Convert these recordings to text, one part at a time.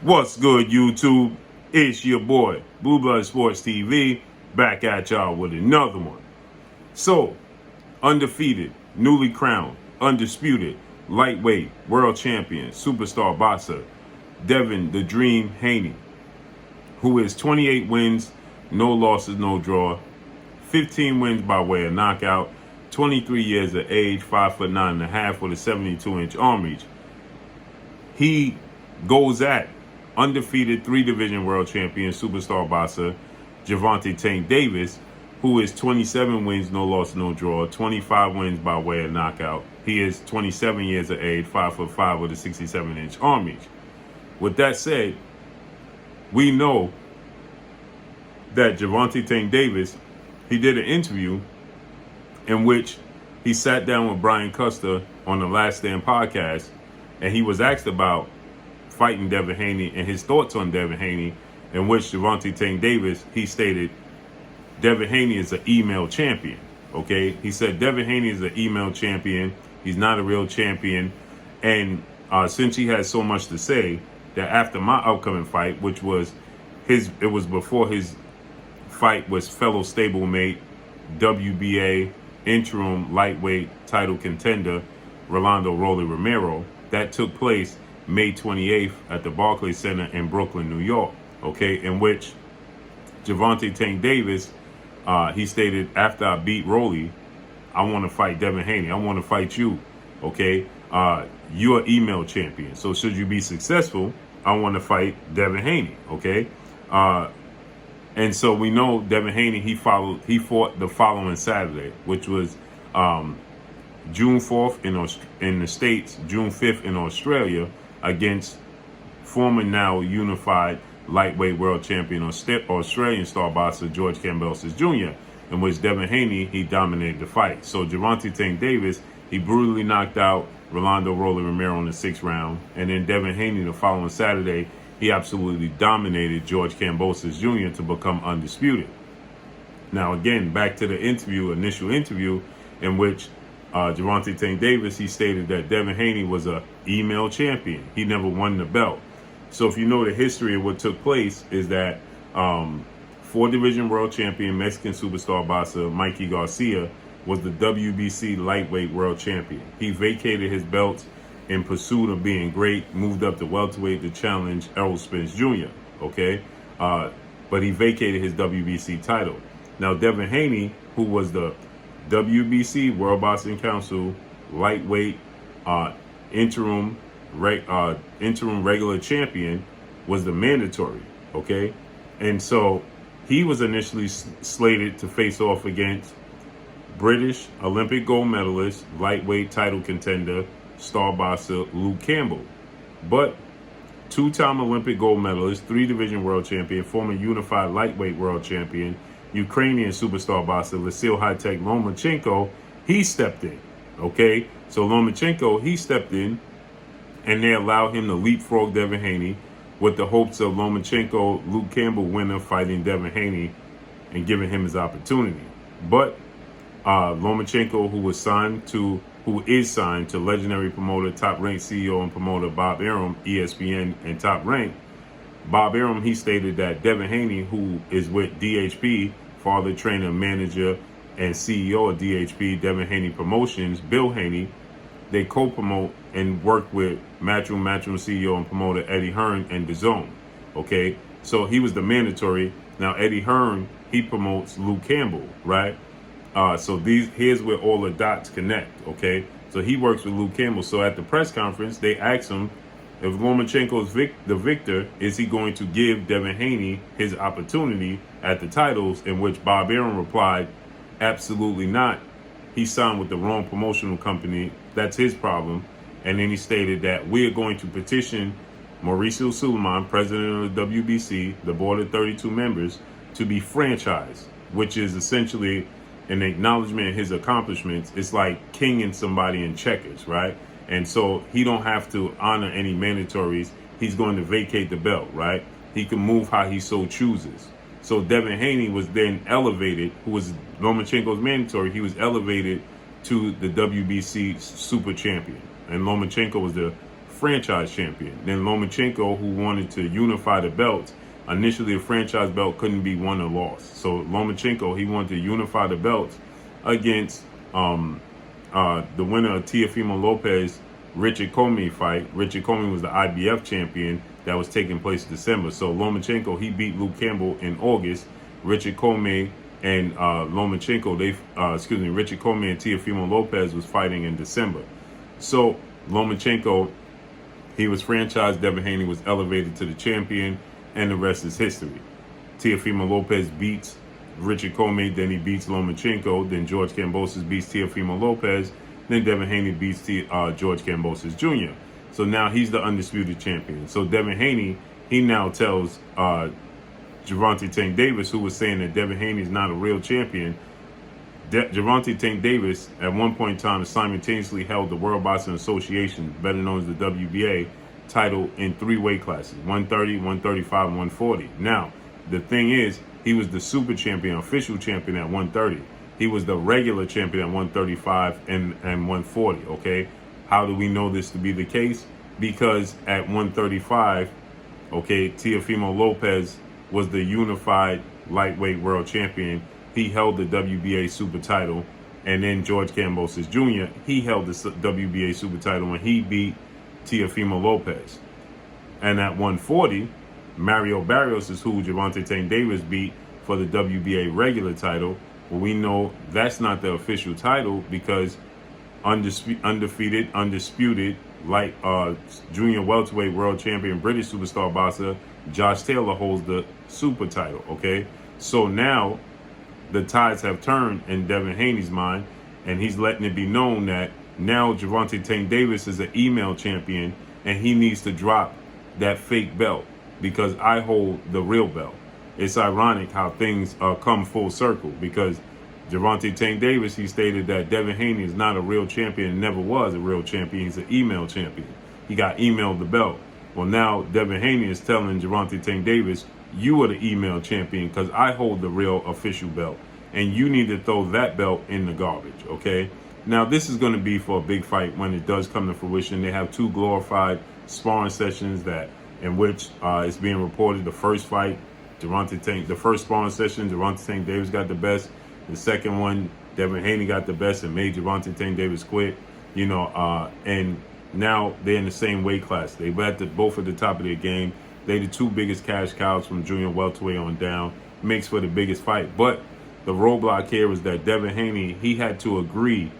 What's good, YouTube? It's your boy, Blue Blood Sports TV, back at y'all with another one. So, undefeated, newly crowned, undisputed, lightweight, world champion, superstar boxer, Devin the Dream Haney, who is 28 wins, no losses, no draw, 15 wins by way of knockout, 23 years of age, 5'9.5" with a 72-inch arm reach. He goes at undefeated 3-division world champion superstar boxer Gervonta Tank Davis, who is 27 wins, no loss, no draw, 25 wins by way of knockout. He is 27 years of age, 5'5" with a 67-inch arm reach. With that said, we know that Gervonta Tank Davis, he did an interview in which he sat down with Brian Custer on the Last Stand podcast, and he was asked about fighting Devin Haney and his thoughts on Devin Haney, in which Gervonta Tank Davis, he stated, Devin Haney is an email champion, okay? He said Devin Haney is an email champion. He's not a real champion. And since he has so much to say, that after my upcoming fight, which was it was before his fight was fellow stablemate, WBA interim lightweight title contender, Rolando Rolly Romero, that took place May 28th at the Barclays Center in Brooklyn, New York, okay, in which Gervonta Tank Davis, he stated, after I beat Rolly, I want to fight Devin Haney. I want to fight you, okay? You're an email champion. So should you be successful, I want to fight Devin Haney, okay? And so we know Devin Haney, he fought the following Saturday, which was June 4th in the States, June 5th in Australia, against former now unified lightweight world champion Australian star boxer George Kambosos Jr., in which Devin Haney, he dominated the fight. So Gervonta Tank Davis, he brutally knocked out Rolando Rolly Romero in the 6th round, and then Devin Haney the following Saturday, he absolutely dominated George Kambosos Jr. to become undisputed. Now again, back to the initial interview, in which Gervonta Tank Davis, he stated that Devin Haney was a email champion. He never won the belt. So if you know the history of what took place, is that 4-division world champion, Mexican superstar boxer Mikey Garcia was the WBC lightweight world champion. He vacated his belts in pursuit of being great, moved up to welterweight to challenge Errol Spence Jr., okay? But he vacated his WBC title. Now Devin Haney, who was the WBC World Boxing Council lightweight interim regular champion, was the mandatory, okay? And so he was initially slated to face off against British Olympic gold medalist, lightweight title contender, star boxer Luke Campbell. But 2-time Olympic gold medalist, 3-division world champion, former unified lightweight world champion, Ukrainian superstar boxer Vasil High-Tech Lomachenko, he stepped in, okay? So Lomachenko, he stepped in, and they allowed him to leapfrog Devin Haney with the hopes of Lomachenko, Luke Campbell winner, fighting Devin Haney and giving him his opportunity. But Lomachenko, who is signed to legendary promoter, top-ranked CEO and promoter Bob Arum, ESPN and Top Rank, Bob Arum, he stated that Devin Haney, who is with DHP, father, trainer, manager, and CEO of DHP, Devin Haney Promotions, Bill Haney, they co-promote and work with Matchroom CEO and promoter Eddie Hearn and DAZN, okay? So he was the mandatory. Now Eddie Hearn, he promotes Luke Campbell, right? So here's where all the dots connect, okay? So he works with Luke Campbell. So at the press conference, they asked him, if Lomachenko is the victor, is he going to give Devin Haney his opportunity at the titles? In which Bob Arum replied, absolutely not. He signed with the wrong promotional company. That's his problem. And then he stated that we are going to petition Mauricio Suleiman, president of the WBC, the board of 32 members, to be franchised, which is essentially an acknowledgement of his accomplishments. It's like kinging somebody in checkers, right? And so he don't have to honor any mandatories. He's going to vacate the belt, right? He can move how he so chooses. So Devin Haney was then elevated, who was Lomachenko's mandatory. He was elevated to the WBC super champion. And Lomachenko was the franchise champion. Then Lomachenko, who wanted to unify the belts, initially a franchise belt couldn't be won or lost. So Lomachenko, he wanted to unify the belts against the winner of Teofimo Lopez Richard Comey fight. Richard Comey was the IBF champion that was taking place in December. So Lomachenko, he beat Luke Campbell in August. Richard Comey and Lomachenko, Richard Comey and Teofimo Lopez was fighting in December. So Lomachenko, he was franchised. Devin Haney was elevated to the champion, and the rest is history. Teofimo Lopez beats Richard Comey, then he beats Lomachenko, then George Kambosos beats Teofimo Lopez, then Devin Haney beats George Kambosos Jr. So now he's the undisputed champion. So Devin Haney, he now tells Gervonta Tank Davis, who was saying that Devin Haney is not a real champion. Gervonta Tank Davis, at one point in time, simultaneously held the World Boxing Association, better known as the WBA, title in 3 weight classes: 130, 135, and 140. Now, the thing is, he was the super champion, official champion at 130. He was the regular champion at 135 and 140, okay? How do we know this to be the case? Because at 135, okay, Teofimo Lopez was the unified lightweight world champion. He held the WBA super title. And then George Kambosos Jr., he held the WBA super title when he beat Teofimo Lopez. And at 140, Mario Barrios is who Gervonta Tank Davis beat for the WBA regular title. Well, we know that's not the official title because undefeated, undisputed, like junior welterweight world champion, British superstar boxer Josh Taylor holds the super title, okay? So now the tides have turned in Devin Haney's mind, and he's letting it be known that now Gervonta Tank Davis is an email champion, and he needs to drop that fake belt because I hold the real belt. It's ironic how things come full circle because Gervonta Tank Davis, he stated that Devin Haney is not a real champion and never was a real champion. He's an email champion. He got emailed the belt. Well, now Devin Haney is telling Gervonta Tank Davis, you are the email champion because I hold the real official belt, and you need to throw that belt in the garbage, okay? Now, this is going to be for a big fight when it does come to fruition. They have 2 glorified sparring sessions in which it's being reported the first fight, the first sparring session, Gervonta Tank Davis got the best. The second one, Devin Haney got the best and made Gervonta Tank Davis quit, and now they're in the same weight class. They were both at the top of their game. They the 2 biggest cash cows from junior welterweight on down. Makes for the biggest fight. But the roadblock here is that Devin Haney, he had to agree,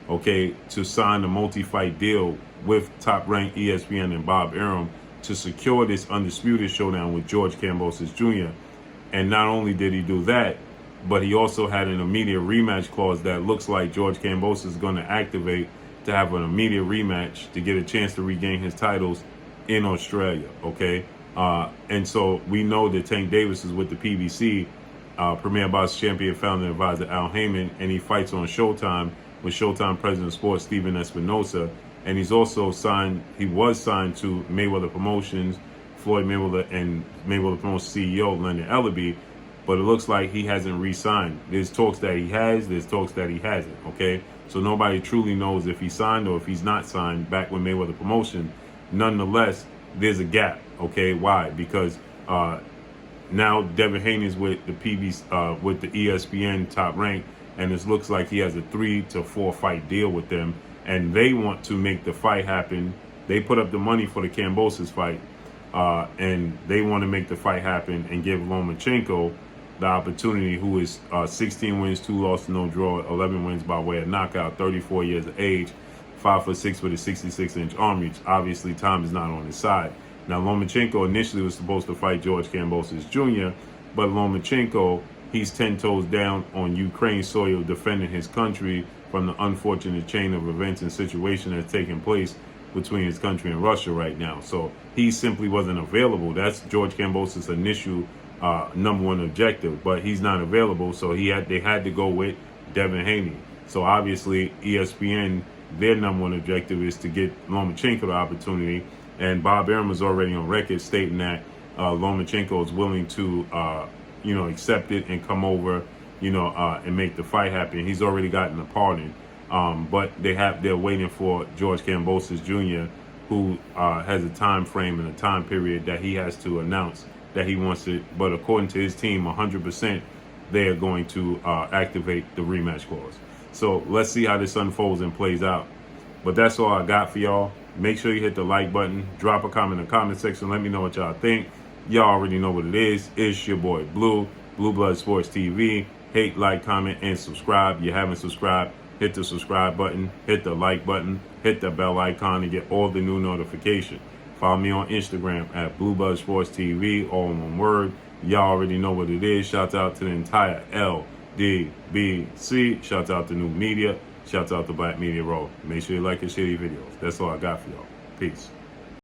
okay, to sign a multi-fight deal with top-ranked ESPN and Bob Arum to secure this undisputed showdown with George Kambosos Jr. And not only did he do that, but he also had an immediate rematch clause that looks like George Kambosos is going to activate to have an immediate rematch to get a chance to regain his titles in Australia, okay? And so we know that Tank Davis is with the PBC, Premier Box Champion, founder and advisor Al Heyman, and he fights on Showtime with Showtime President of Sports Steven Espinosa. And he was signed to Mayweather Promotions, Floyd Mayweather, and Mayweather Promotions CEO Leonard Ellerbe, but it looks like he hasn't re-signed. There's talks that he has, there's talks that he hasn't, okay? So nobody truly knows if he signed or if he's not signed back with Mayweather Promotion. Nonetheless, there's a gap, okay? Why? Because now Devin Haney is with the PBC, with the ESPN top rank, and it looks like he has a 3 to 4 fight deal with them, and they want to make the fight happen. They put up the money for the Kambosos fight, and they want to make the fight happen and give Lomachenko the opportunity, who is 16 wins, 2 losses, no draw, 11 wins by way of knockout, 34 years of age, 5'6" with a 66-inch arm reach. Obviously, time is not on his side. Now, Lomachenko initially was supposed to fight George Kambosos Jr., but Lomachenko, he's 10 toes down on Ukraine soil defending his country from the unfortunate chain of events and situation that's taking place between his country and Russia right now. So he simply wasn't available. That's George Kambosos' initial number 1 objective, but he's not available, so they had to go with Devin Haney. So obviously ESPN, their number 1 objective is to get Lomachenko the opportunity, and Bob Arum is already on record stating that Lomachenko is willing to accept it and come over, and make the fight happen. He's already gotten a pardon, but they're waiting for George Kambosos Jr. who has a time frame and a time period that he has to announce that he wants it. But according to his team, 100%, they are going to activate the rematch clause. So let's see how this unfolds and plays out. But that's all I got for y'all. Make sure you hit the like button. Drop a comment in the comment section. Let me know what y'all think. Y'all already know what it is. It's your boy Blue, Blue Blood Sports TV. Hate, like, comment, and subscribe. You haven't subscribed, hit the subscribe button, hit the like button, hit the bell icon to get all the new notifications. Follow me on Instagram at Blue Blood Sports TV, all in one word. Y'all already know what it is. Shouts out to the entire LDBC. Shouts out to New Media. Shouts out to Black Media Roll. Make sure you like and share these videos. That's all I got for y'all. Peace.